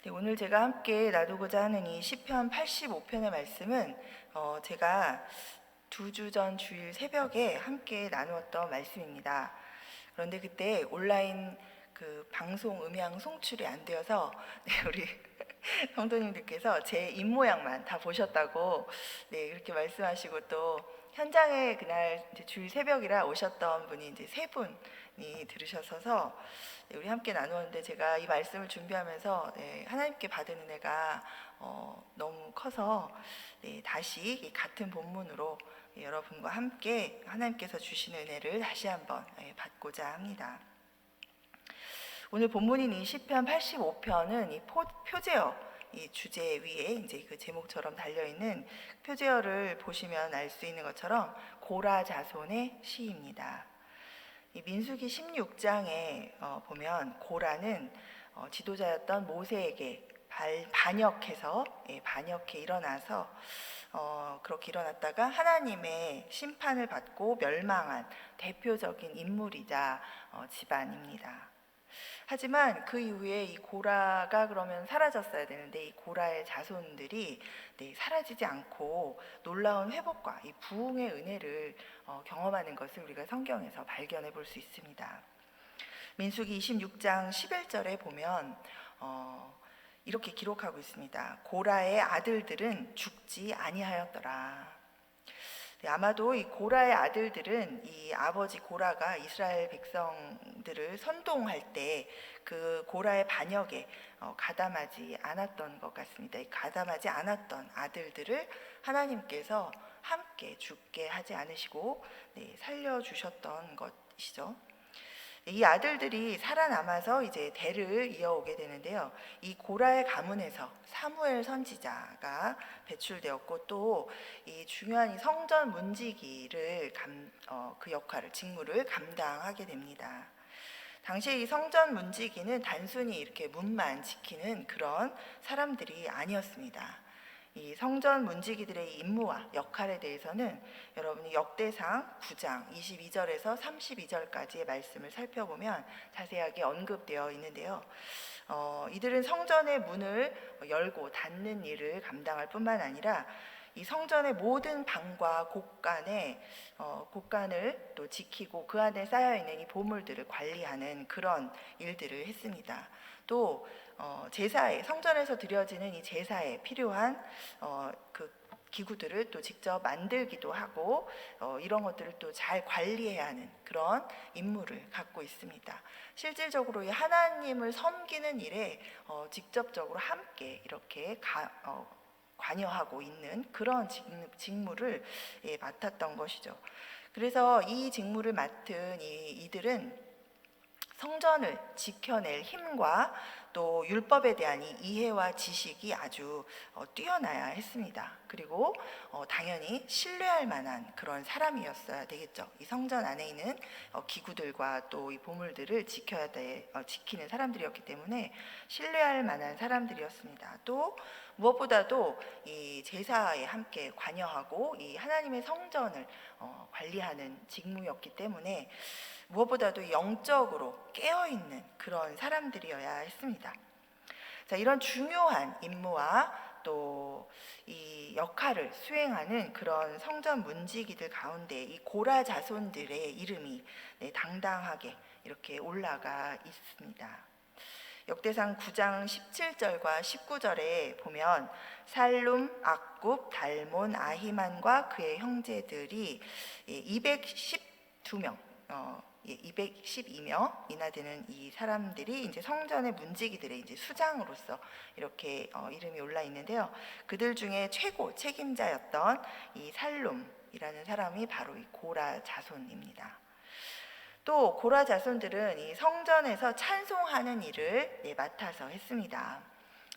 네, 오늘 제가 함께 나누고자 하는 이 시편 85편의 말씀은 제가 2주 전 주일 새벽에 함께 나누었던 말씀입니다. 그런데 그때 온라인 그 방송 음향 송출이 안 되어서 우리 성도님들께서 제 입모양만 다 보셨다고 이렇게 말씀하시고, 또 현장에 그날 이제 주일 새벽이라 오셨던 분이 이제 3분이 들으셔서 우리 함께 나누었는데, 제가 이 말씀을 준비하면서 하나님께 받은 은혜가 너무 커서 다시 이 같은 본문으로 여러분과 함께 하나님께서 주신 은혜를 다시 한번 받고자 합니다. 오늘 본문인 이 시편 85편은 이 표제어, 이 주제 위에 이제 그 제목처럼 달려 있는 표제어를 보시면 알 수 있는 것처럼 고라 자손의 시입니다. 이 민수기 16장에 보면 고라는 지도자였던 모세에게 반역해서 반역해 일어나서 그렇게 일어났다가 하나님의 심판을 받고 멸망한 대표적인 인물이자 집안입니다. 하지만 그 이후에 이 고라가 그러면 사라졌어야 되는데, 이 고라의 자손들이 사라지지 않고 놀라운 회복과 이 부흥의 은혜를 경험하는 것을 우리가 성경에서 발견해 볼 수 있습니다. 민수기 26장 11절에 보면 이렇게 기록하고 있습니다. 고라의 아들들은 죽지 아니하였더라. 아마도 이 고라의 아들들은 이 아버지 고라가 이스라엘 백성들을 선동할 때 그 고라의 반역에 가담하지 않았던 것 같습니다. 가담하지 않았던 아들들을 하나님께서 함께 죽게 하지 않으시고 살려주셨던 것이죠. 이 아들들이 살아남아서 이제 대를 이어오게 되는데요. 이 고라의 가문에서 사무엘 선지자가 배출되었고, 또 이 중요한 이 성전 문지기를 그 역할을, 직무를 감당하게 됩니다. 당시에 이 성전 문지기는 단순히 이렇게 문만 지키는 그런 사람들이 아니었습니다. 이 성전 문지기들의 임무와 역할에 대해서는 여러분이 역대상 9장 22절에서 32절까지의 말씀을 살펴보면 자세하게 언급되어 있는데요. 이들은 성전의 문을 열고 닫는 일을 감당할 뿐만 아니라 이 성전의 모든 방과 곳간을 또 지키고 그 안에 쌓여있는 이 보물들을 관리하는 그런 일들을 했습니다. 또 제사에, 성전에서 드려지는 이 제사에 필요한 그 기구들을 또 직접 만들기도 하고 이런 것들을 또 잘 관리해야 하는 그런 임무를 갖고 있습니다. 실질적으로 이 하나님을 섬기는 일에 직접적으로 함께 이렇게 관여하고 있는 그런 직무를 맡았던 것이죠. 그래서 이 직무를 맡은 이들은 성전을 지켜낼 힘과 또 율법에 대한 이 이해와 지식이 아주 뛰어나야 했습니다. 그리고 당연히 신뢰할 만한 그런 사람이었어야 되겠죠. 이 성전 안에 있는 기구들과 또 이 보물들을 지키는 사람들이었기 때문에 신뢰할 만한 사람들이었습니다. 또 무엇보다도 이 제사에 함께 관여하고 이 하나님의 성전을 관리하는 직무였기 때문에 무엇보다도 영적으로 깨어있는 그런 사람들이어야 했습니다. 자, 이런 중요한 임무와 또 이 역할을 수행하는 그런 성전 문지기들 가운데 이 고라 자손들의 이름이 당당하게 이렇게 올라가 있습니다. 역대상 9장 17절과 19절에 보면 살룸, 악굽, 달몬, 아히만과 그의 형제들이 212명 212명이나 되는 이 사람들이 이제 성전의 문지기들의 이제 수장으로서 이렇게 이름이 올라 있는데요. 그들 중에 최고 책임자였던 이 살룸이라는 사람이 바로 이 고라 자손입니다. 또 고라 자손들은 이 성전에서 찬송하는 일을 맡아서 했습니다.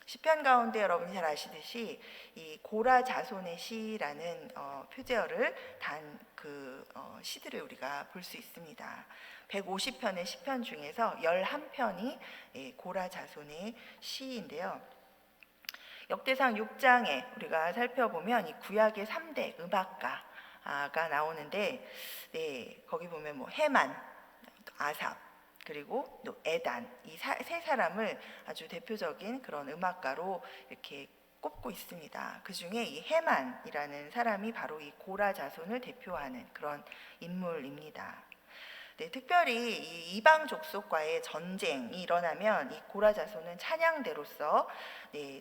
시편 가운데 여러분이 잘 아시듯이 이 고라 자손의 시라는 표제어를 단 그 시들을 우리가 볼 수 있습니다. 150편의 시편 중에서 11편이 고라 자손의 시인데요. 역대상 6장에 우리가 살펴보면 이 구약의 3대 음악가가 나오는데, 거기 보면 뭐 헤만, 아삽, 그리고 또 에단, 이 세 사람을 아주 대표적인 그런 음악가로 이렇게 꼽고 있습니다. 그 중에 이 헤만이라는 사람이 바로 이 고라 자손을 대표하는 그런 인물입니다. 네, 특별히 이 이방 족속과의 전쟁이 일어나면 이 고라 자손은 찬양대로서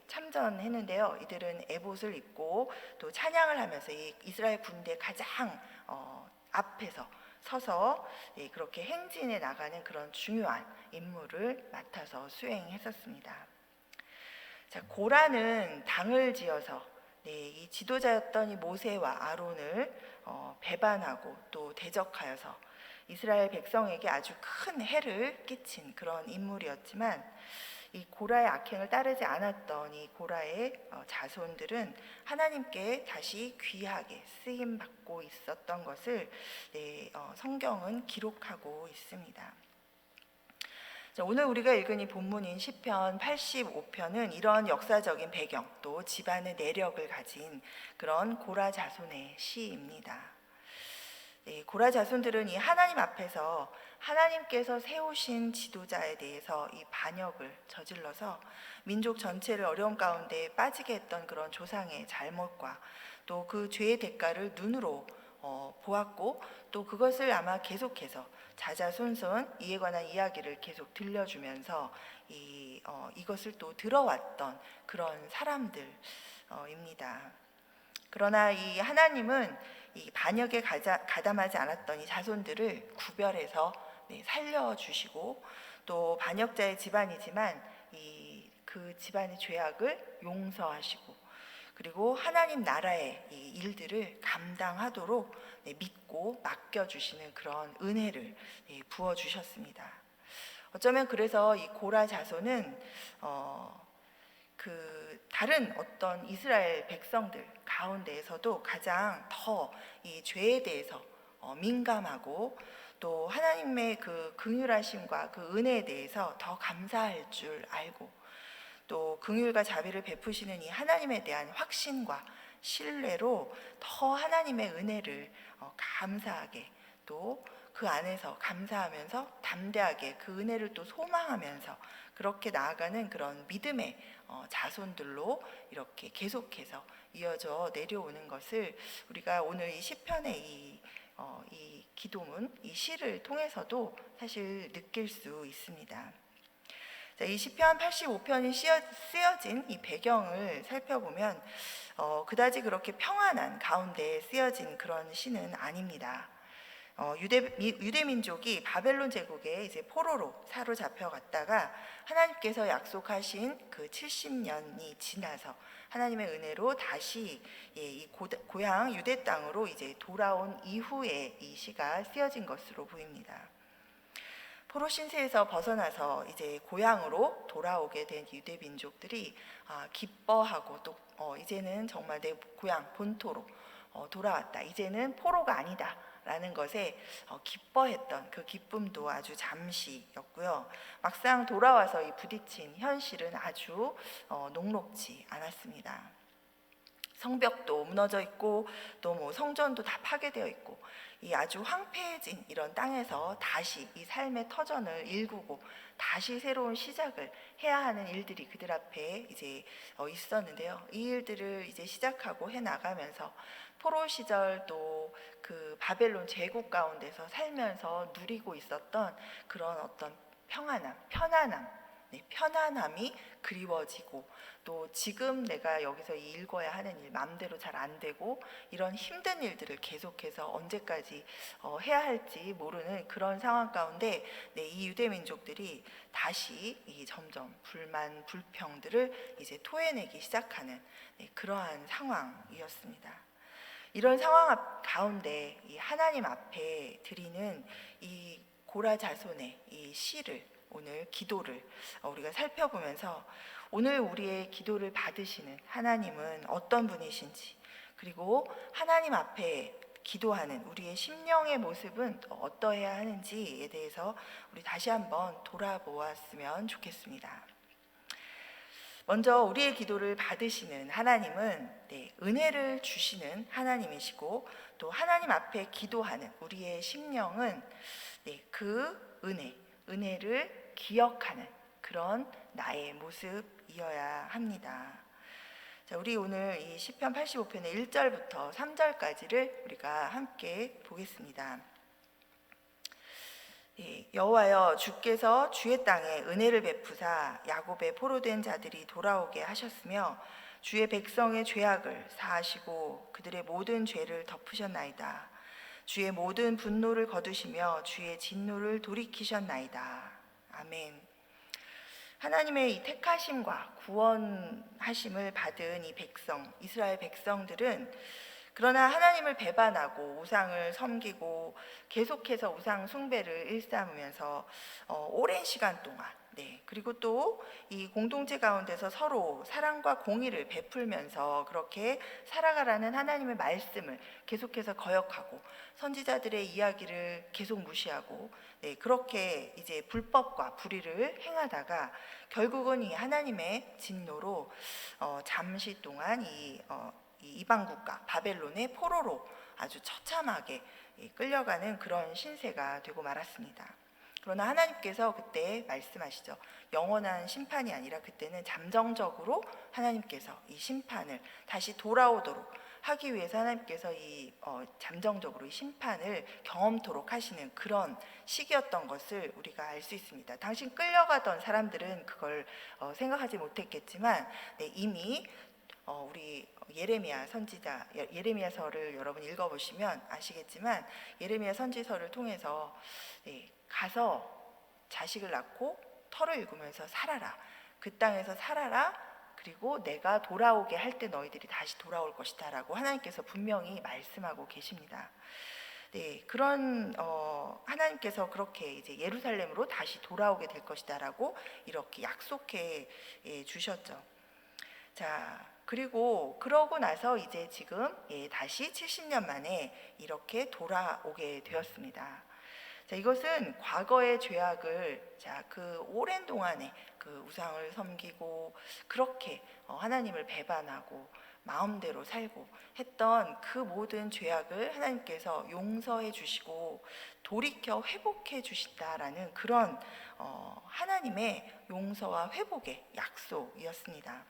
참전했는데요. 이들은 에봇을 입고 또 찬양을 하면서 이 이스라엘 군대 가장 앞에서 서서 그렇게 행진해 나가는 그런 중요한 임무를 맡아서 수행했었습니다. 자, 고라는 당을 지어서 이 지도자였던 이 모세와 아론을 배반하고 또 대적하여서 이스라엘 백성에게 아주 큰 해를 끼친 그런 인물이었지만, 이 고라의 악행을 따르지 않았던 이 고라의 자손들은 하나님께 다시 귀하게 쓰임 받고 있었던 것을 성경은 기록하고 있습니다. 오늘 우리가 읽은 이 본문인 시편 85편은 이런 역사적인 배경 또 집안의 내력을 가진 그런 고라 자손의 시입니다. 고라 자손들은 이 하나님 앞에서 하나님께서 세우신 지도자에 대해서 이 반역을 저질러서 민족 전체를 어려움 가운데 빠지게 했던 그런 조상의 잘못과 또 그 죄의 대가를 눈으로 보았고, 또 그것을 아마 계속해서 자자손손 이에 관한 이야기를 계속 들려주면서 이것을 또 들어왔던 그런 사람들입니다. 그러나 이 하나님은 이 반역에 가담하지 않았던 이 자손들을 구별해서 살려주시고, 또 반역자의 집안이지만 그 집안의 죄악을 용서하시고, 그리고 하나님 나라의 이 일들을 감당하도록 믿고 맡겨주시는 그런 은혜를 부어주셨습니다. 어쩌면 그래서 이 고라 자손은 그 다른 어떤 이스라엘 백성들 가운데에서도 가장 더 이 죄에 대해서 민감하고, 또 하나님의 그 긍휼하심과 그 은혜에 대해서 더 감사할 줄 알고, 또 긍휼과 자비를 베푸시는 이 하나님에 대한 확신과 신뢰로 더 하나님의 은혜를 감사하게, 또 그 안에서 감사하면서 담대하게 그 은혜를 또 소망하면서 그렇게 나아가는 그런 믿음의 자손들로 이렇게 계속해서 이어져 내려오는 것을 우리가 오늘 이 시편의 이 기도문, 이 시를 통해서도 사실 느낄 수 있습니다. 자, 이 시편 85편이 쓰여진 이 배경을 살펴보면 그다지 그렇게 평안한 가운데 쓰여진 그런 시는 아닙니다. 유대 민족이 바벨론 제국에 이제 포로로 사로잡혀 갔다가 하나님께서 약속하신 그 70년이 지나서 하나님의 은혜로 다시 이 고향 유대 땅으로 이제 돌아온 이후에 이 시가 쓰여진 것으로 보입니다. 포로 신세에서 벗어나서 이제 고향으로 돌아오게 된 유대 민족들이 기뻐하고, 또 이제는 정말 내 고향 본토로 돌아왔다, 이제는 포로가 아니다 라는 것에 기뻐했던 그 기쁨도 아주 잠시였고요. 막상 돌아와서 이 부딪힌 현실은 아주 녹록지 않았습니다. 성벽도 무너져 있고, 또 뭐 성전도 다 파괴되어 있고, 이 아주 황폐해진 이런 땅에서 다시 이 삶의 터전을 일구고 다시 새로운 시작을 해야 하는 일들이 그들 앞에 이제 있었는데요. 이 일들을 이제 시작하고 해 나가면서 포로 시절 또 그 바벨론 제국 가운데서 살면서 누리고 있었던 그런 어떤 편안함이 그리워지고, 또 지금 내가 여기서 읽어야 하는 일 마음대로 잘 안 되고, 이런 힘든 일들을 계속해서 언제까지 해야 할지 모르는 그런 상황 가운데 이 유대 민족들이 다시 점점 불만 불평들을 이제 토해내기 시작하는 그러한 상황이었습니다. 이런 상황 가운데 이 하나님 앞에 드리는 이 고라 자손의 이 시를, 오늘 기도를 우리가 살펴보면서 오늘 우리의 기도를 받으시는 하나님은 어떤 분이신지, 그리고 하나님 앞에 기도하는 우리의 심령의 모습은 어떠해야 하는지에 대해서 우리 다시 한번 돌아보았으면 좋겠습니다. 먼저 우리의 기도를 받으시는 하나님은 은혜를 주시는 하나님이시고, 또 하나님 앞에 기도하는 우리의 심령은 그 은혜, 은혜를 기억하는 그런 나의 모습이어야 합니다. 자, 우리 오늘 이 시편 85편의 1절부터 3절까지를 우리가 함께 보겠습니다. 여호와여, 주께서 주의 땅에 은혜를 베푸사 야곱의 포로된 자들이 돌아오게 하셨으며 주의 백성의 죄악을 사하시고 그들의 모든 죄를 덮으셨나이다. 주의 모든 분노를 거두시며 주의 진노를 돌이키셨나이다. 아멘. 하나님의 이 택하심과 구원하심을 받은 이 백성, 이스라엘 백성들은 그러나 하나님을 배반하고 우상을 섬기고 계속해서 우상 숭배를 일삼으면서 오랜 시간 동안, 그리고 또 이 공동체 가운데서 서로 사랑과 공의를 베풀면서 그렇게 살아가라는 하나님의 말씀을 계속해서 거역하고 선지자들의 이야기를 계속 무시하고, 그렇게 이제 불법과 불의를 행하다가 결국은 이 하나님의 진노로 잠시 동안 이 이방 국가 바벨론의 포로로 아주 처참하게 끌려가는 그런 신세가 되고 말았습니다. 그러나 하나님께서 그때 말씀하시죠. 영원한 심판이 아니라 그때는 잠정적으로 하나님께서 이 심판을 다시 돌아오도록 하기 위해서 하나님께서 이 잠정적으로 이 심판을 경험토록 하시는 그런 시기였던 것을 우리가 알 수 있습니다. 당시 끌려가던 사람들은 그걸 생각하지 못했겠지만, 이미 우리 예레미야 선지자, 예레미야서를 여러분 읽어보시면 아시겠지만 예레미야 선지서를 통해서 가서 자식을 낳고 터를 일구면서 살아라. 그 땅에서 살아라. 그리고 내가 돌아오게 할 때 너희들이 다시 돌아올 것이다 라고 하나님께서 분명히 말씀하고 계십니다. 그런 하나님께서 그렇게 이제 예루살렘으로 다시 돌아오게 될 것이다 라고 이렇게 약속해 주셨죠. 자, 그리고 그러고 나서 이제 지금 다시 70년 만에 이렇게 돌아오게 되었습니다. 자, 이것은 과거의 죄악을, 그 오랜 동안에 그 우상을 섬기고 그렇게 하나님을 배반하고 마음대로 살고 했던 그 모든 죄악을 하나님께서 용서해 주시고 돌이켜 회복해 주신다라는 그런 하나님의 용서와 회복의 약속이었습니다.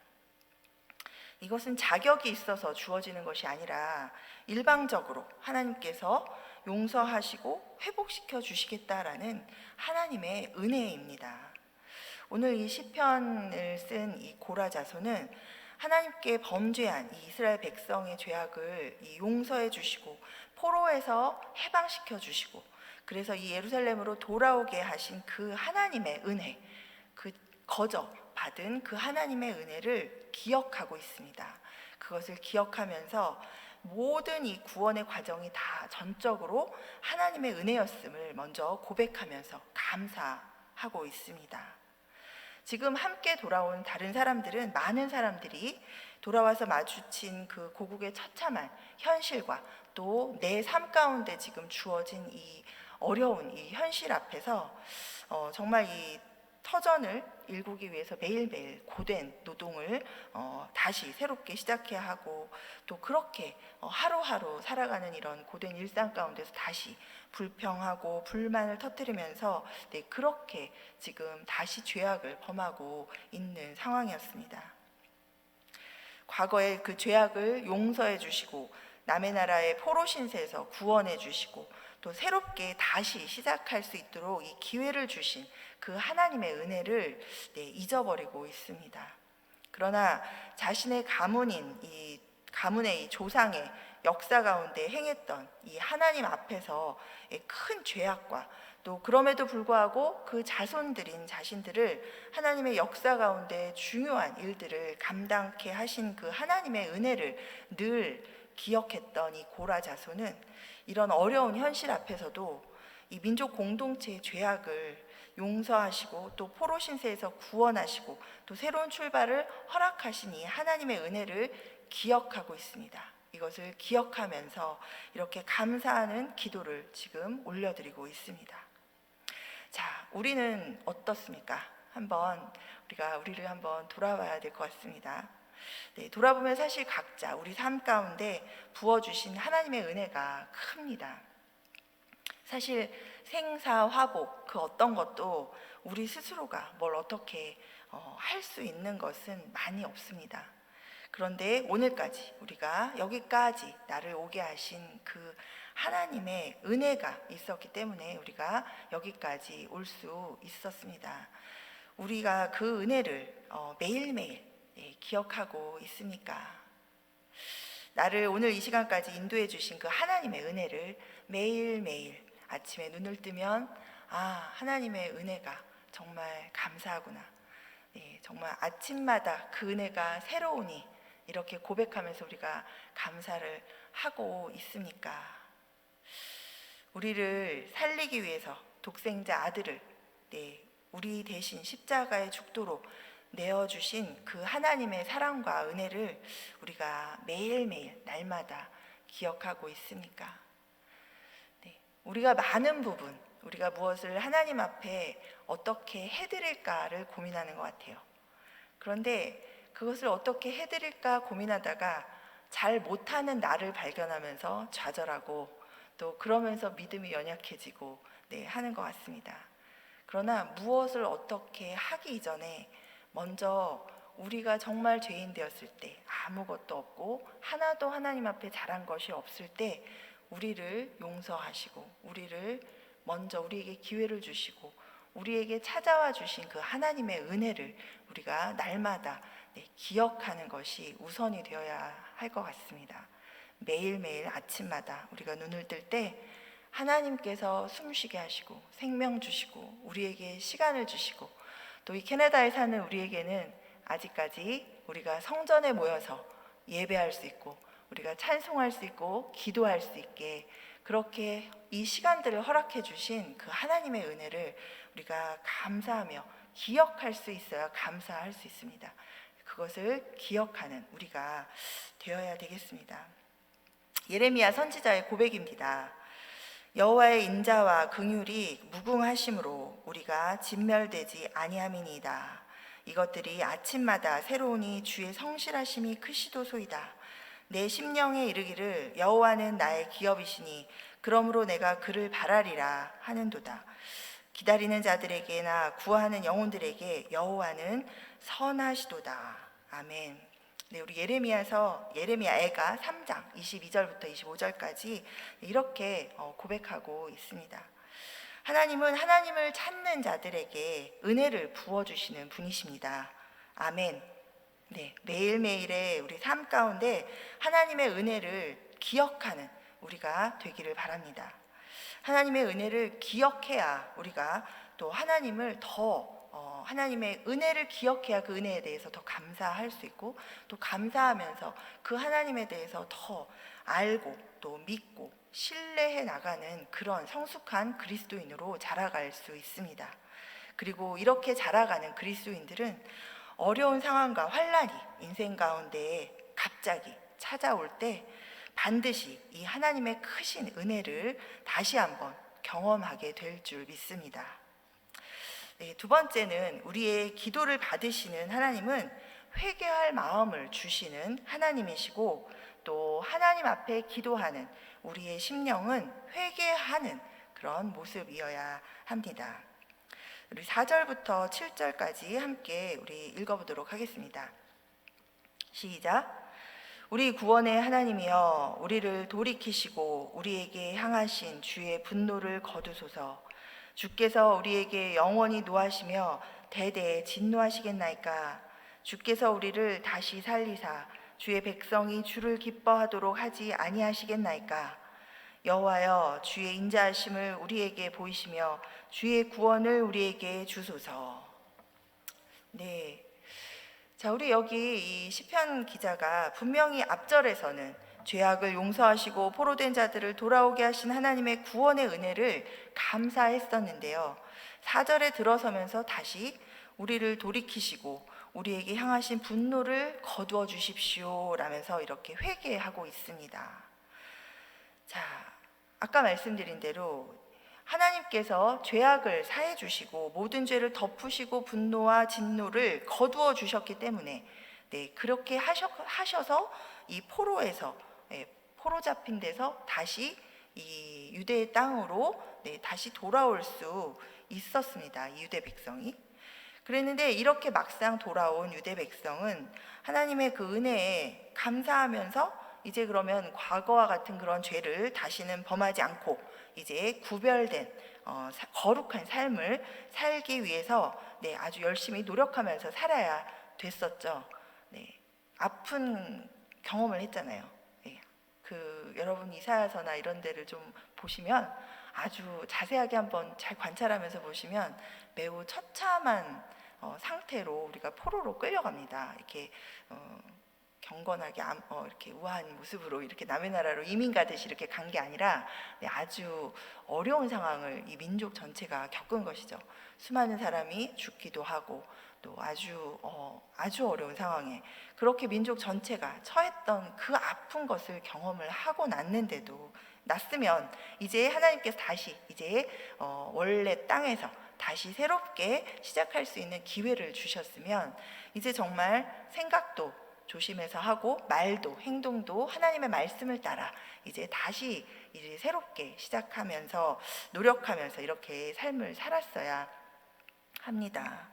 이것은 자격이 있어서 주어지는 것이 아니라 일방적으로 하나님께서 용서하시고 회복시켜 주시겠다라는 하나님의 은혜입니다. 오늘 이 시편을 쓴 이 고라 자손은 하나님께 범죄한 이 이스라엘 백성의 죄악을 용서해 주시고 포로에서 해방시켜 주시고 그래서 이 예루살렘으로 돌아오게 하신 그 하나님의 은혜, 그 거저 받은 그 하나님의 은혜를 기억하고 있습니다. 그것을 기억하면서 모든 이 구원의 과정이 다 전적으로 하나님의 은혜였음을 먼저 고백하면서 감사하고 있습니다. 지금 함께 돌아온 다른 사람들은, 많은 사람들이 돌아와서 마주친 그 고국의 처참한 현실과 또 내 삶 가운데 지금 주어진 이 어려운 이 현실 앞에서 정말 이 터전을 일구기 위해서 매일매일 고된 노동을 다시 새롭게 시작해야 하고, 또 그렇게 하루하루 살아가는 이런 고된 일상 가운데서 다시 불평하고 불만을 터뜨리면서 그렇게 지금 다시 죄악을 범하고 있는 상황이었습니다. 과거의 그 죄악을 용서해 주시고 남의 나라의 포로 신세에서 구원해 주시고 또 새롭게 다시 시작할 수 있도록 이 기회를 주신 그 하나님의 은혜를 잊어버리고 있습니다. 그러나 자신의 가문인 이 가문의 이 조상의 역사 가운데 행했던 이 하나님 앞에서 큰 죄악과 또 그럼에도 불구하고 그 자손들인 자신들을 하나님의 역사 가운데 중요한 일들을 감당케 하신 그 하나님의 은혜를 늘 기억했던 이 고라 자손은 이런 어려운 현실 앞에서도 이 민족 공동체의 죄악을 용서하시고 또 포로 신세에서 구원하시고 또 새로운 출발을 허락하신 이 하나님의 은혜를 기억하고 있습니다. 이것을 기억하면서 이렇게 감사하는 기도를 지금 올려드리고 있습니다. 자, 우리는 어떻습니까? 한번 우리를 한번 돌아봐야 될 것 같습니다. 돌아보면 사실 각자 우리 삶 가운데 부어주신 하나님의 은혜가 큽니다. 사실 생사화복 그 어떤 것도 우리 스스로가 뭘 어떻게 할 수 있는 것은 많이 없습니다. 그런데 오늘까지 우리가 여기까지 나를 오게 하신 그 하나님의 은혜가 있었기 때문에 우리가 여기까지 올 수 있었습니다. 우리가 그 은혜를 매일매일 기억하고 있습니까? 나를 오늘 이 시간까지 인도해 주신 그 하나님의 은혜를 매일매일 아침에 눈을 뜨면 하나님의 은혜가 정말 감사하구나. 정말 아침마다 그 은혜가 새로우니 이렇게 고백하면서 우리가 감사를 하고 있습니까? 우리를 살리기 위해서 독생자 아들을 우리 대신 십자가의 죽도로 내어주신 그 하나님의 사랑과 은혜를 우리가 매일매일 날마다 기억하고 있습니까? 우리가 많은 부분, 우리가 무엇을 하나님 앞에 어떻게 해드릴까를 고민하는 것 같아요. 그런데 그것을 어떻게 해드릴까 고민하다가 잘 못하는 나를 발견하면서 좌절하고 또 그러면서 믿음이 연약해지고 하는 것 같습니다. 그러나 무엇을 어떻게 하기 이전에 먼저 우리가 정말 죄인 되었을 때, 아무것도 없고 하나도 하나님 앞에 잘한 것이 없을 때 우리를 용서하시고 우리를 먼저 우리에게 기회를 주시고 우리에게 찾아와 주신 그 하나님의 은혜를 우리가 날마다 기억하는 것이 우선이 되어야 할 것 같습니다. 매일매일 아침마다 우리가 눈을 뜰 때 하나님께서 숨쉬게 하시고 생명 주시고 우리에게 시간을 주시고 또 이 캐나다에 사는 우리에게는 아직까지 우리가 성전에 모여서 예배할 수 있고 우리가 찬송할 수 있고 기도할 수 있게 그렇게 이 시간들을 허락해 주신 그 하나님의 은혜를 우리가 감사하며 기억할 수 있어야 감사할 수 있습니다. 그것을 기억하는 우리가 되어야 되겠습니다. 예레미야 선지자의 고백입니다. 여호와의 인자와 긍휼이 무궁하심으로 우리가 진멸되지 아니함이니이다. 이것들이 아침마다 새로우니 주의 성실하심이 크시도소이다. 내 심령에 이르기를 여호와는 나의 기업이시니 그러므로 내가 그를 바라리라 하는도다. 기다리는 자들에게나 구하는 영혼들에게 여호와는 선하시도다. 아멘. 우리 예레미야애가 3장 22절부터 25절까지 이렇게 고백하고 있습니다. 하나님은 하나님을 찾는 자들에게 은혜를 부어주시는 분이십니다. 아멘. 매일매일의 우리 삶 가운데 하나님의 은혜를 기억하는 우리가 되기를 바랍니다. 하나님의 은혜를 기억해야 우리가 또 하나님을 하나님의 은혜를 기억해야 그 은혜에 대해서 더 감사할 수 있고 또 감사하면서 그 하나님에 대해서 더 알고 또 믿고 신뢰해 나가는 그런 성숙한 그리스도인으로 자라갈 수 있습니다. 그리고 이렇게 자라가는 그리스도인들은 어려운 상황과 환난이 인생 가운데 갑자기 찾아올 때 반드시 이 하나님의 크신 은혜를 다시 한번 경험하게 될 줄 믿습니다. 두 번째는 우리의 기도를 받으시는 하나님은 회개할 마음을 주시는 하나님이시고 또 하나님 앞에 기도하는 우리의 심령은 회개하는 그런 모습이어야 합니다. 우리 4절부터 7절까지 함께 우리 읽어보도록 하겠습니다. 시작. 우리 구원의 하나님이여 우리를 돌이키시고 우리에게 향하신 주의 분노를 거두소서. 주께서 우리에게 영원히 노하시며 대대에 진노하시겠나이까. 주께서 우리를 다시 살리사 주의 백성이 주를 기뻐하도록 하지 아니하시겠나이까. 여호와여 주의 인자하심을 우리에게 보이시며 주의 구원을 우리에게 주소서. 자, 우리 여기 이 시편 기자가 분명히 앞절에서는 죄악을 용서하시고 포로된 자들을 돌아오게 하신 하나님의 구원의 은혜를 감사했었는데요. 4절에 들어서면서 다시 우리를 돌이키시고 우리에게 향하신 분노를 거두어 주십시오 라면서 이렇게 회개하고 있습니다. 자, 아까 말씀드린 대로 하나님께서 죄악을 사해 주시고 모든 죄를 덮으시고 분노와 진노를 거두어 주셨기 때문에 그렇게 하셔서 이 포로 잡힌 데서 다시 이 유대의 땅으로 다시 돌아올 수 있었습니다. 이 유대 백성이. 그랬는데 이렇게 막상 돌아온 유대 백성은 하나님의 그 은혜에 감사하면서 이제 그러면 과거와 같은 그런 죄를 다시는 범하지 않고 이제 구별된 거룩한 삶을 살기 위해서 아주 열심히 노력하면서 살아야 됐었죠. 아픈 경험을 했잖아요. 여러분 이사야서나 이런 데를 좀 보시면 아주 자세하게 한번 잘 관찰하면서 보시면 매우 처참한 상태로 우리가 포로로 끌려갑니다. 이렇게 경건하게 이렇게 우아한 모습으로 이렇게 남의 나라로 이민 가듯이 이렇게 간 게 아니라 아주 어려운 상황을 이 민족 전체가 겪은 것이죠. 수많은 사람이 죽기도 하고 또 아주 어려운 상황에 그렇게 민족 전체가 처했던 그 아픈 것을 경험을 하고 났으면 이제 하나님께서 다시 이제 원래 땅에서 다시 새롭게 시작할 수 있는 기회를 주셨으면 이제 정말 생각도 조심해서 하고 말도 행동도 하나님의 말씀을 따라 이제 다시 이제 새롭게 시작하면서 노력하면서 이렇게 삶을 살았어야 합니다.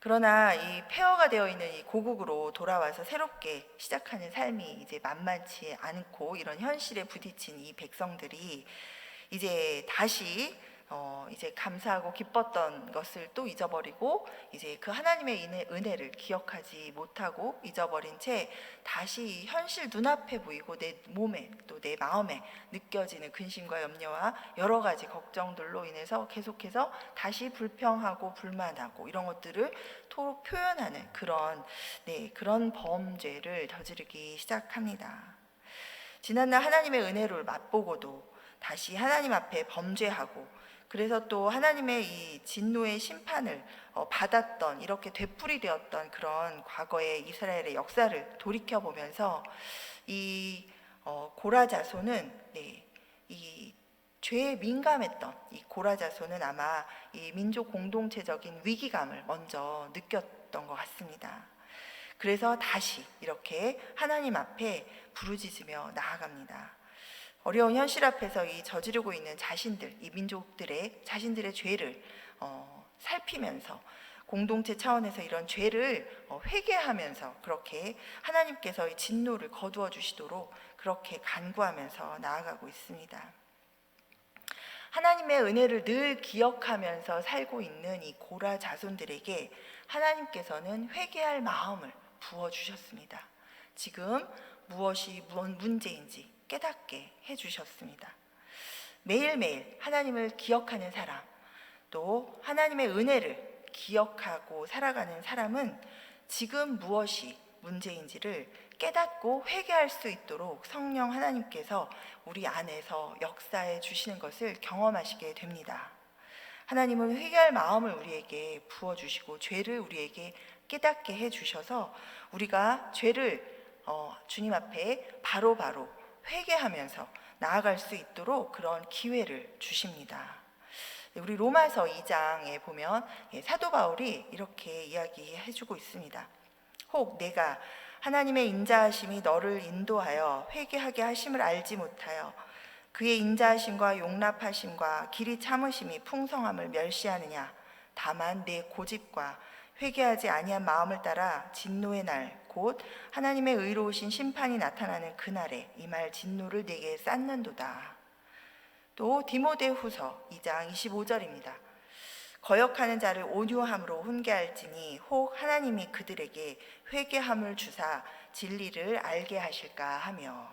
그러나 이 폐허가 되어 있는 이 고국으로 돌아와서 새롭게 시작하는 삶이 이제 만만치 않고 이런 현실에 부딪힌 이 백성들이 이제 다시 이제 감사하고 기뻤던 것을 또 잊어버리고 이제 그 하나님의 은혜를 기억하지 못하고 잊어버린 채 다시 현실 눈앞에 보이고 내 몸에 또 내 마음에 느껴지는 근심과 염려와 여러 가지 걱정들로 인해서 계속해서 다시 불평하고 불만하고 이런 것들을 토록 표현하는 그런 범죄를 저지르기 시작합니다. 지난날 하나님의 은혜를 맛보고도 다시 하나님 앞에 범죄하고 그래서 또 하나님의 이 진노의 심판을 받았던 이렇게 되풀이되었던 그런 과거의 이스라엘의 역사를 돌이켜 보면서 이 고라 자손은 이 죄에 민감했던 이 고라 자손은 아마 이 민족 공동체적인 위기감을 먼저 느꼈던 것 같습니다. 그래서 다시 이렇게 하나님 앞에 부르짖으며 나아갑니다. 어려운 현실 앞에서 이 저지르고 있는 이 민족들의 자신들의 죄를 살피면서 공동체 차원에서 이런 죄를 회개하면서 그렇게 하나님께서 이 진노를 거두어 주시도록 그렇게 간구하면서 나아가고 있습니다. 하나님의 은혜를 늘 기억하면서 살고 있는 이 고라 자손들에게 하나님께서는 회개할 마음을 부어주셨습니다. 지금 무엇이 문제인지 깨닫게 해주셨습니다. 매일매일 하나님을 기억하는 사람, 또 하나님의 은혜를 기억하고 살아가는 사람은 지금 무엇이 문제인지를 깨닫고 회개할 수 있도록 성령 하나님께서 우리 안에서 역사해 주시는 것을 경험하시게 됩니다. 하나님은 회개할 마음을 우리에게 부어주시고 죄를 우리에게 깨닫게 해주셔서 우리가 죄를 주님 앞에 바로바로 회개하면서 나아갈 수 있도록 그런 기회를 주십니다. 우리 로마서 2장에 보면 사도 바울이 이렇게 이야기해주고 있습니다. 혹 내가 하나님의 인자하심이 너를 인도하여 회개하게 하심을 알지 못하여 그의 인자하심과 용납하심과 길이 참으심이 풍성함을 멸시하느냐. 다만 내 고집과 회개하지 아니한 마음을 따라 진노의 날 곧 하나님의 의로우신 심판이 나타나는 그날에 이 말 진노를 내게 쌓는도다. 또 디모데후서 2장 25절입니다. 거역하는 자를 온유함으로 훈계할지니 혹 하나님이 그들에게 회개함을 주사 진리를 알게 하실까 하며.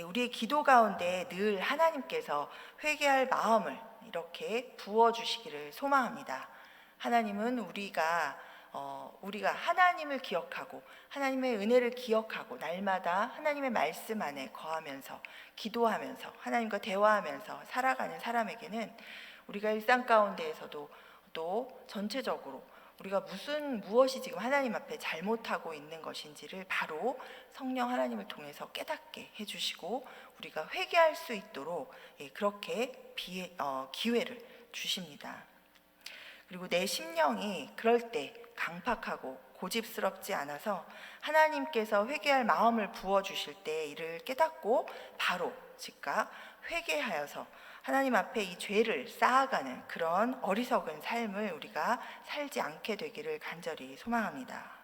우리의 기도 가운데 늘 하나님께서 회개할 마음을 이렇게 부어주시기를 소망합니다. 하나님은 우리가 하나님을 기억하고 하나님의 은혜를 기억하고 날마다 하나님의 말씀 안에 거하면서 기도하면서 하나님과 대화하면서 살아가는 사람에게는 우리가 일상 가운데에서도 또 전체적으로 우리가 무엇이 지금 하나님 앞에 잘못하고 있는 것인지를 바로 성령 하나님을 통해서 깨닫게 해주시고 우리가 회개할 수 있도록 그렇게 기회를 주십니다. 그리고 내 심령이 그럴 때 강팍하고 고집스럽지 않아서 하나님께서 회개할 마음을 부어주실 때 이를 깨닫고 바로 즉각 회개하여서 하나님 앞에 이 죄를 쌓아가는 그런 어리석은 삶을 우리가 살지 않게 되기를 간절히 소망합니다.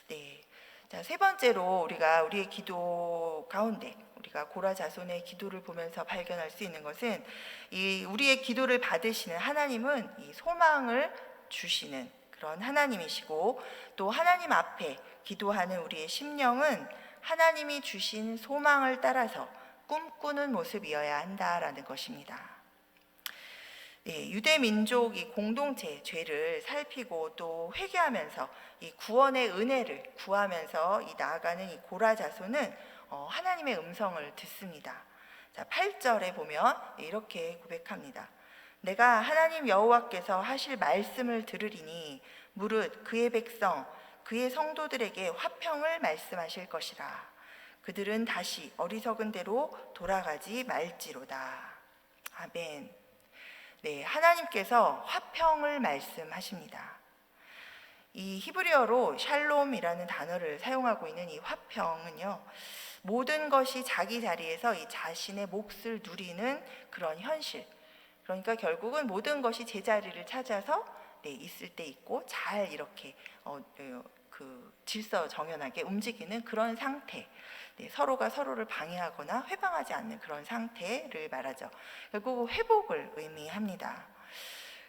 네. 자, 세 번째로 우리가 우리의 기도 가운데 우리가 고라 자손의 기도를 보면서 발견할 수 있는 것은 이 우리의 기도를 받으시는 하나님은 이 소망을 주시는 그런 하나님이시고, 또 하나님 앞에 기도하는 우리의 심령은 하나님이 주신 소망을 따라서 꿈꾸는 모습이어야 한다라는 것입니다. 네, 유대 민족이 공동체의 죄를 살피고 또 회개하면서 이 구원의 은혜를 구하면서 나아가는 이 고라 자손은 하나님의 음성을 듣습니다. 자, 8절에 보면 이렇게 고백합니다. 내가 하나님 여호와께서 하실 말씀을 들으리니 무릇 그의 백성 그의 성도들에게 화평을 말씀하실 것이라. 그들은 다시 어리석은 대로 돌아가지 말지로다. 아멘. 네, 하나님께서 화평을 말씀하십니다. 이 히브리어로 샬롬이라는 단어를 사용하고 있는 이 화평은요, 모든 것이 자기 자리에서 이 자신의 몫을 누리는 그런 현실, 그러니까 결국은 모든 것이 제자리를 찾아서 있을 때 있고 잘 이렇게 질서 정연하게 움직이는 그런 상태, 서로가 서로를 방해하거나 회방하지 않는 그런 상태를 말하죠. 결국 회복을 의미합니다.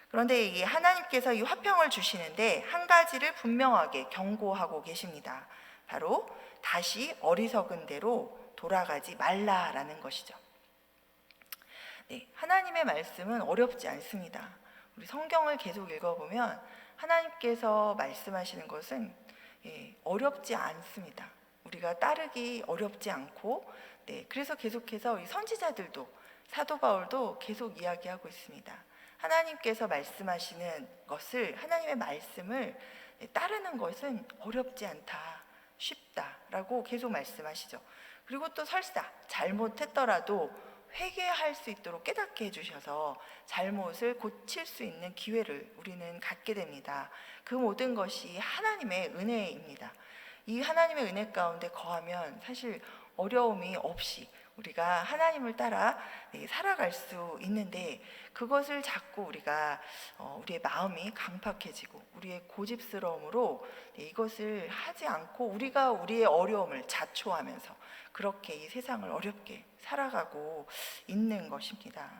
그런데 이 하나님께서 이 화평을 주시는데 한 가지를 분명하게 경고하고 계십니다. 바로 다시 어리석은 대로 돌아가지 말라라는 것이죠. 네, 하나님의 말씀은 어렵지 않습니다. 우리 성경을 계속 읽어보면 하나님께서 말씀하시는 것은 어렵지 않습니다. 우리가 따르기 어렵지 않고, 그래서 계속해서 이 선지자들도 사도 바울도 계속 이야기하고 있습니다. 하나님께서 말씀하시는 것을, 하나님의 말씀을 따르는 것은 어렵지 않다, 쉽다라고 계속 말씀하시죠. 그리고 또 설사 잘못했더라도 회개할 수 있도록 깨닫게 해주셔서 잘못을 고칠 수 있는 기회를 우리는 갖게 됩니다. 그 모든 것이 하나님의 은혜입니다. 이 하나님의 은혜 가운데 거하면 사실 어려움이 없이 우리가 하나님을 따라 살아갈 수 있는데, 그것을 자꾸 우리가 우리의 마음이 강팍해지고 우리의 고집스러움으로 이것을 하지 않고 우리가 우리의 어려움을 자초하면서 그렇게 이 세상을 어렵게 살아가고 있는 것입니다.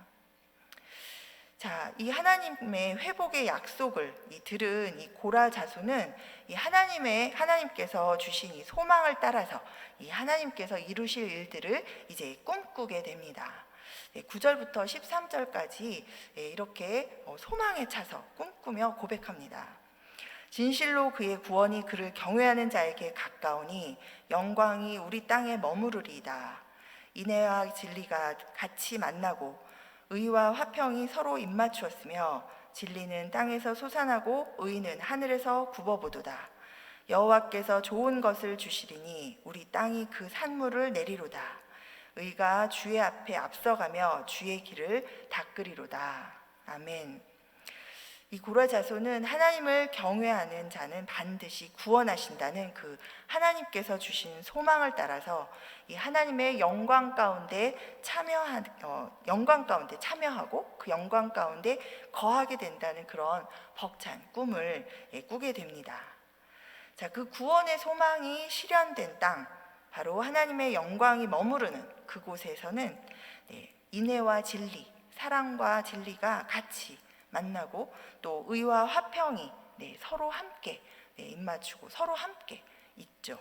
자, 이 하나님의 회복의 약속을 들은 이 고라 자손은 이 하나님께서 주신 이 소망을 따라서 이 하나님께서 이루실 일들을 이제 꿈꾸게 됩니다. 9절부터 13절까지 이렇게 소망에 차서 꿈꾸며 고백합니다. 진실로 그의 구원이 그를 경외하는 자에게 가까우니 영광이 우리 땅에 머무르리이다. 인애와 진리가 같이 만나고 의와 화평이 서로 입맞추었으며 진리는 땅에서 솟아나고 의는 하늘에서 굽어보도다. 여호와께서 좋은 것을 주시리니 우리 땅이 그 산물을 내리로다. 의가 주의 앞에 앞서가며 주의 길을 닦으리로다. 아멘. 이 고라 자손은 하나님을 경외하는 자는 반드시 구원하신다는 그 하나님께서 주신 소망을 따라서 이 하나님의 영광 가운데 참여하고 그 영광 가운데 거하게 된다는 그런 벅찬 꿈을 꾸게 됩니다. 자, 그 구원의 소망이 실현된 땅, 바로 하나님의 영광이 머무르는 그곳에서는 인애와 진리, 사랑과 진리가 같이 만나고 또 의와 화평이 서로 함께 입맞추고 서로 함께 있죠.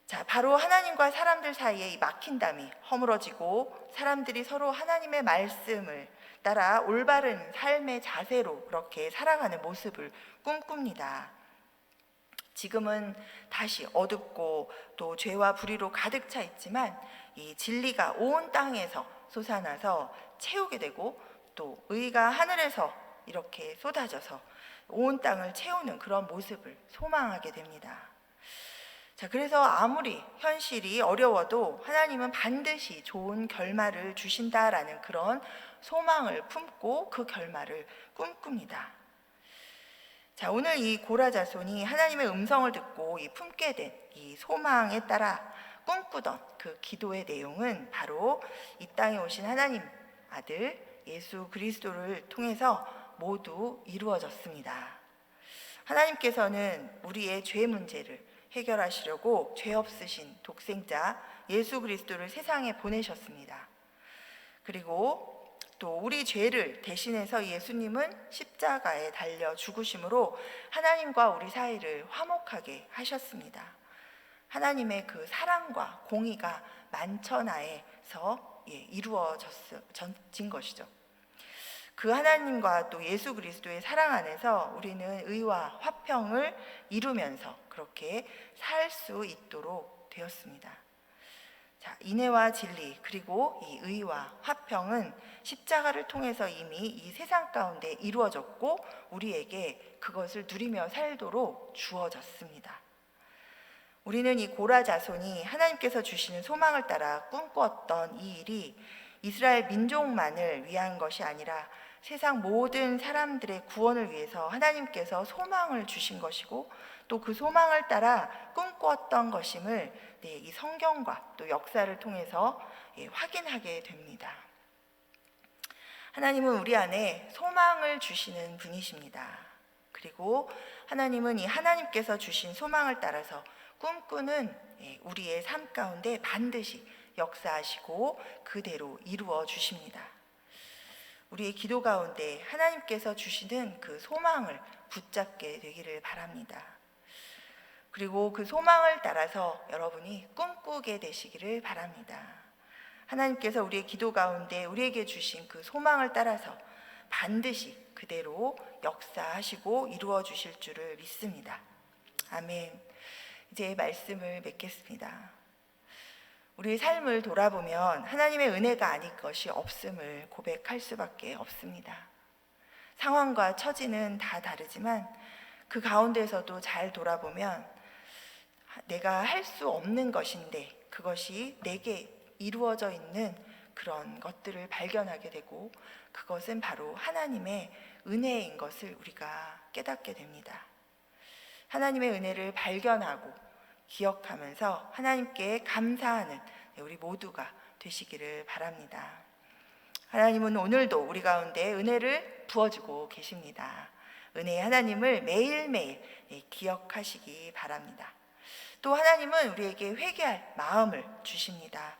자, 바로 하나님과 사람들 사이에 이 막힌담이 허물어지고 사람들이 서로 하나님의 말씀을 따라 올바른 삶의 자세로 그렇게 살아가는 모습을 꿈꿉니다. 지금은 다시 어둡고 또 죄와 불의로 가득 차 있지만 이 진리가 온 땅에서 솟아나서 채우게 되고 또 의가 하늘에서 이렇게 쏟아져서 온 땅을 채우는 그런 모습을 소망하게 됩니다. 자, 그래서 아무리 현실이 어려워도 하나님은 반드시 좋은 결말을 주신다라는 그런 소망을 품고 그 결말을 꿈꿉니다. 자, 오늘 이 고라 자손이 하나님의 음성을 듣고 이 품게 된 이 소망에 따라 꿈꾸던 그 기도의 내용은 바로 이 땅에 오신 하나님 아들 예수 그리스도를 통해서 모두 이루어졌습니다. 하나님께서는 우리의 죄 문제를 해결하시려고 죄 없으신 독생자 예수 그리스도를 세상에 보내셨습니다. 그리고 또 우리 죄를 대신해서 예수님은 십자가에 달려 죽으심으로 하나님과 우리 사이를 화목하게 하셨습니다. 하나님의 그 사랑과 공의가 만천하에서 이루어진 것이죠. 그 하나님과 또 예수 그리스도의 사랑 안에서 우리는 의와 화평을 이루면서 그렇게 살 수 있도록 되었습니다. 자, 인애와 진리 그리고 이 의와 화평은 십자가를 통해서 이미 이 세상 가운데 이루어졌고 우리에게 그것을 누리며 살도록 주어졌습니다. 우리는 이 고라 자손이 하나님께서 주시는 소망을 따라 꿈꾸었던 이 일이 이스라엘 민족만을 위한 것이 아니라 세상 모든 사람들의 구원을 위해서 하나님께서 소망을 주신 것이고 또 그 소망을 따라 꿈꾸었던 것임을 이 성경과 또 역사를 통해서 확인하게 됩니다. 하나님은 우리 안에 소망을 주시는 분이십니다. 그리고 하나님은 이 하나님께서 주신 소망을 따라서 꿈꾸는 우리의 삶 가운데 반드시 역사하시고 그대로 이루어 주십니다. 우리의 기도 가운데 하나님께서 주시는 그 소망을 붙잡게 되기를 바랍니다. 그리고 그 소망을 따라서 여러분이 꿈꾸게 되시기를 바랍니다. 하나님께서 우리의 기도 가운데 우리에게 주신 그 소망을 따라서 반드시 그대로 역사하시고 이루어 주실 줄을 믿습니다. 아멘. 이제 말씀을 맺겠습니다. 우리의 삶을 돌아보면 하나님의 은혜가 아닐 것이 없음을 고백할 수밖에 없습니다. 상황과 처지는 다 다르지만 그 가운데서도 잘 돌아보면 내가 할 수 없는 것인데 그것이 내게 이루어져 있는 그런 것들을 발견하게 되고 그것은 바로 하나님의 은혜인 것을 우리가 깨닫게 됩니다. 하나님의 은혜를 발견하고 기억하면서 하나님께 감사하는 우리 모두가 되시기를 바랍니다. 하나님은 오늘도 우리 가운데 은혜를 부어주고 계십니다. 은혜의 하나님을 매일매일 기억하시기 바랍니다. 또 하나님은 우리에게 회개할 마음을 주십니다.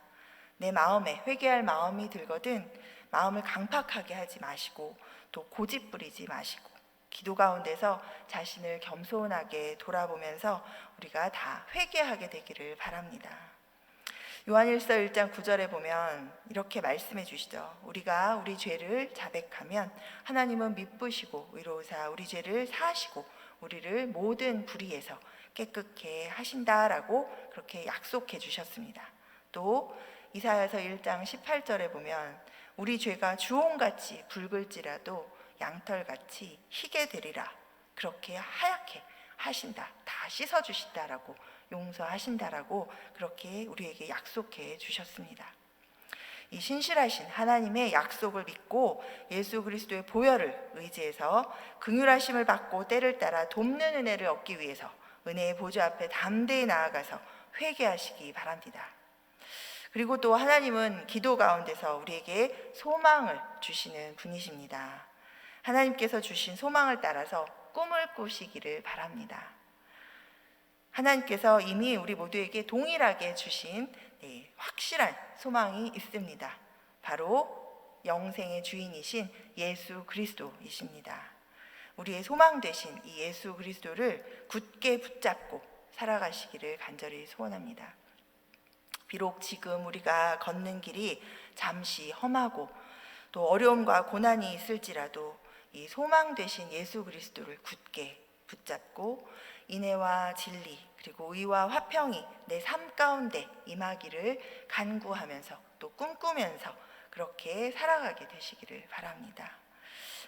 내 마음에 회개할 마음이 들거든 마음을 강팍하게 하지 마시고 또 고집 부리지 마시고 기도 가운데서 자신을 겸손하게 돌아보면서 우리가 다 회개하게 되기를 바랍니다. 요한일서 1장 9절에 보면 이렇게 말씀해 주시죠. 우리가 우리 죄를 자백하면 하나님은 미쁘시고 의로우사 우리 죄를 사하시고 우리를 모든 불의에서 깨끗게 하신다라고 그렇게 약속해 주셨습니다. 또 이사야서 1장 18절에 보면 우리 죄가 주홍같이 붉을지라도 양털같이 희게 되리라 그렇게 하얗게 하신다, 다 씻어주신다라고 용서하신다라고 그렇게 우리에게 약속해 주셨습니다. 이 신실하신 하나님의 약속을 믿고 예수 그리스도의 보혈을 의지해서 긍휼하심을 받고 때를 따라 돕는 은혜를 얻기 위해서 은혜의 보좌 앞에 담대히 나아가서 회개하시기 바랍니다. 그리고 또 하나님은 기도 가운데서 우리에게 소망을 주시는 분이십니다. 하나님께서 주신 소망을 따라서 꿈을 꾸시기를 바랍니다. 하나님께서 이미 우리 모두에게 동일하게 주신 확실한 소망이 있습니다. 바로 영생의 주인이신 예수 그리스도이십니다. 우리의 소망 되신 이 예수 그리스도를 굳게 붙잡고 살아가시기를 간절히 소원합니다. 비록 지금 우리가 걷는 길이 잠시 험하고 또 어려움과 고난이 있을지라도 이 소망 되신 예수 그리스도를 굳게 붙잡고 인애와 진리 그리고 의와 화평이 내 삶 가운데 임하기를 간구하면서 또 꿈꾸면서 그렇게 살아가게 되시기를 바랍니다.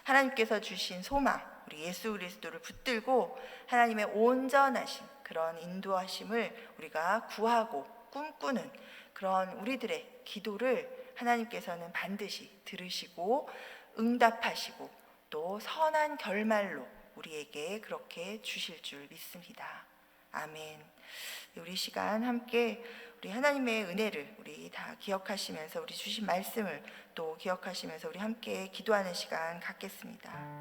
하나님께서 주신 소망 우리 예수 그리스도를 붙들고 하나님의 온전하신 그런 인도하심을 우리가 구하고 꿈꾸는 그런 우리들의 기도를 하나님께서는 반드시 들으시고 응답하시고 또 선한 결말로 우리에게 그렇게 주실 줄 믿습니다. 아멘. 우리 시간 함께 우리 하나님의 은혜를 우리 다 기억하시면서 우리 주신 말씀을 또 기억하시면서 우리 함께 기도하는 시간 갖겠습니다.